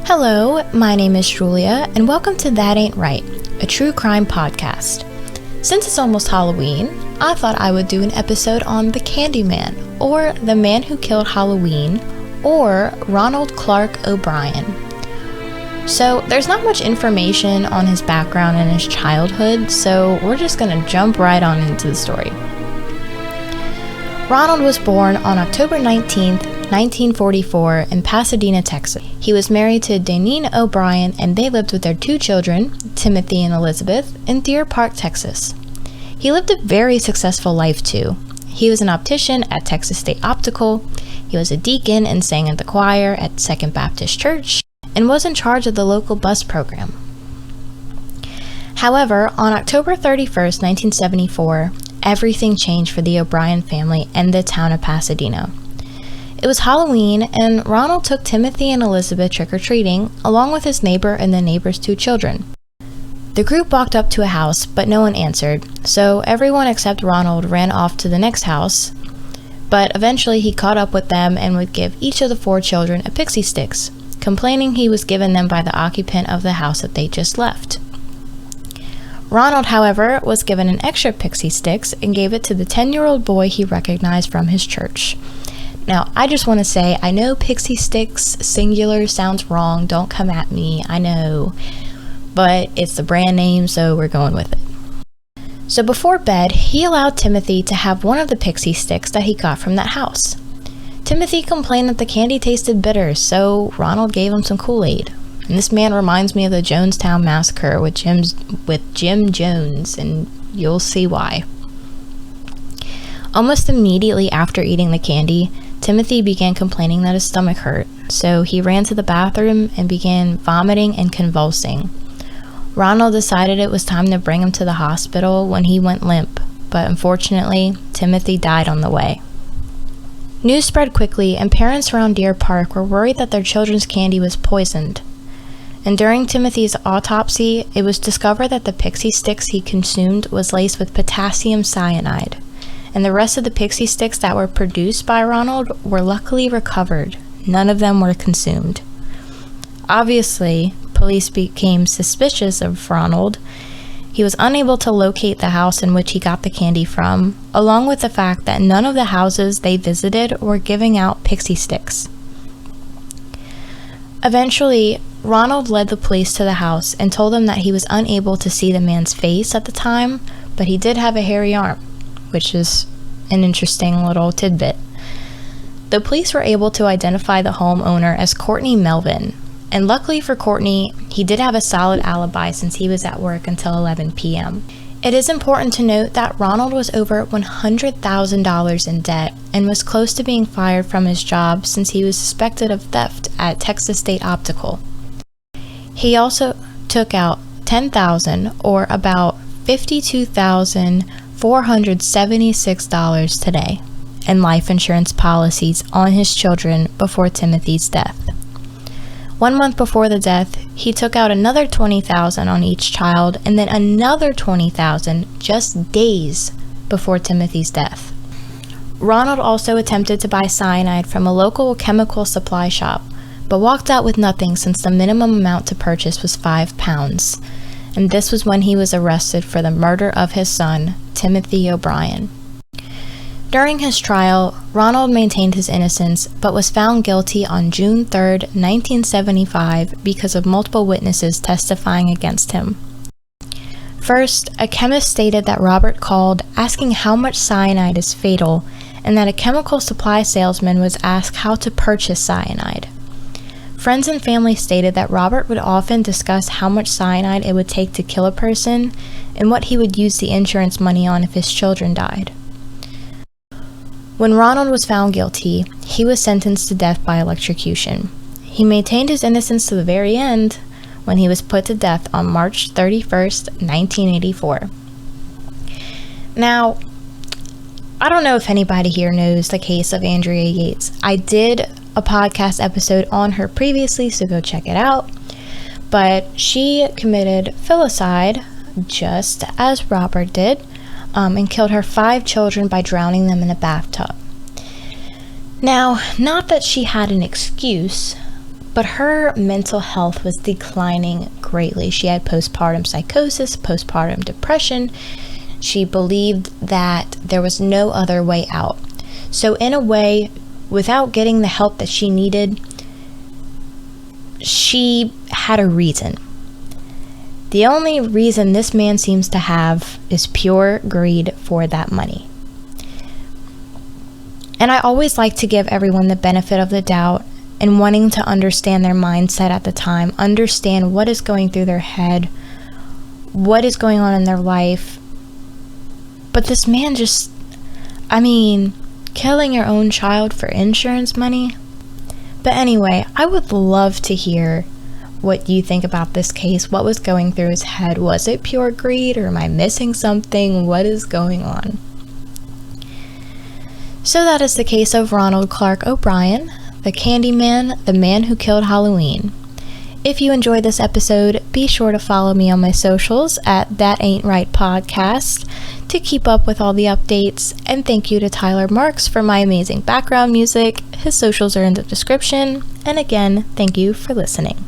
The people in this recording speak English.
Hello, my name is Julia, and welcome to That Ain't Right, a true crime podcast. Since it's almost Halloween, I thought I would do an episode on the Candyman, or the man who killed Halloween, or Ronald Clark O'Brien. So there's not much information on his background and his childhood, so we're just going to jump right on into the story. Ronald was born on October 19th, 1944 in Pasadena, Texas. He was married to Deneen O'Brien and they lived with their two children, Timothy and Elizabeth, in Deer Park, Texas. He lived a very successful life too. He was an optician at Texas State Optical, he was a deacon and sang in the choir at Second Baptist Church, and was in charge of the local bus program. However, on October 31st, 1974, everything changed for the O'Brien family and the town of Pasadena. It was Halloween, and Ronald took Timothy and Elizabeth trick-or-treating, along with his neighbor and the neighbor's two children. The group walked up to a house, but no one answered, so everyone except Ronald ran off to the next house, but eventually he caught up with them and would give each of the four children a pixie sticks, complaining he was given them by the occupant of the house that they just left. Ronald, however, was given an extra pixie sticks and gave it to the 10-year-old boy he recognized from his church. Now, I just want to say, I know pixie sticks singular sounds wrong, don't come at me, I know, but it's the brand name, so we're going with it. So before bed, he allowed Timothy to have one of the pixie sticks that he got from that house. Timothy complained that the candy tasted bitter, so Ronald gave him some Kool-Aid. And this man reminds me of the Jonestown Massacre with Jim Jones, and you'll see why. Almost immediately after eating the candy, Timothy began complaining that his stomach hurt, so he ran to the bathroom and began vomiting and convulsing. Ronald decided it was time to bring him to the hospital when he went limp, but unfortunately, Timothy died on the way. News spread quickly, and parents around Deer Park were worried that their children's candy was poisoned. And during Timothy's autopsy, it was discovered that the pixie sticks he consumed was laced with potassium cyanide, and the rest of the pixie sticks that were produced by Ronald were luckily recovered. None of them were consumed. Obviously, police became suspicious of Ronald. He was unable to locate the house in which he got the candy from, along with the fact that none of the houses they visited were giving out pixie sticks. Eventually, Ronald led the police to the house and told them that he was unable to see the man's face at the time, but he did have a hairy arm, which is an interesting little tidbit. The police were able to identify the homeowner as Courtney Melvin, and luckily for Courtney, he did have a solid alibi since he was at work until 11 p.m. It is important to note that Ronald was over $100,000 in debt and was close to being fired from his job since he was suspected of theft at Texas State Optical. He also took out $10,000, or about $52,476 today, in life insurance policies on his children before Timothy's death. 1 month before the death, he took out another $20,000 on each child, and then another $20,000 just days before Timothy's death. Ronald also attempted to buy cyanide from a local chemical supply shop, but walked out with nothing since the minimum amount to purchase was 5 pounds. And this was when he was arrested for the murder of his son, Timothy O'Brien. During his trial, Ronald maintained his innocence, but was found guilty on June 3, 1975, because of multiple witnesses testifying against him. First, a chemist stated that Robert called asking how much cyanide is fatal, and that a chemical supply salesman was asked how to purchase cyanide. Friends and family stated that Robert would often discuss how much cyanide it would take to kill a person and what he would use the insurance money on if his children died. When Ronald was found guilty, he was sentenced to death by electrocution. He maintained his innocence to the very end when he was put to death on March 31st, 1984. Now, I don't know if anybody here knows the case of Andrea Yates. I did a podcast episode on her previously, so go check it out. But she committed filicide, just as Robert did, and killed her 5 children by drowning them in a bathtub. Now, not that she had an excuse, But her mental health was declining greatly. She had postpartum psychosis, postpartum depression. She believed that there was no other way out. So in a way, without getting the help that she needed, she had a reason. The only reason this man seems to have is pure greed for that money. And I always like to give everyone the benefit of the doubt and wanting to understand their mindset at the time, understand what is going through their head, what is going on in their life. But this man just, killing your own child for insurance money? But anyway, I would love to hear what you think about this case. What was going through his head? Was it pure greed, or am I missing something? What is going on? So that is the case of Ronald Clark O'Brien, the Candyman, the man who killed Halloween. If you enjoyed this episode, be sure to follow me on my socials at That Ain't Right Podcast to keep up with all the updates. And thank you to Tyler Marks for my amazing background music. His socials are in the description. And again, thank you for listening.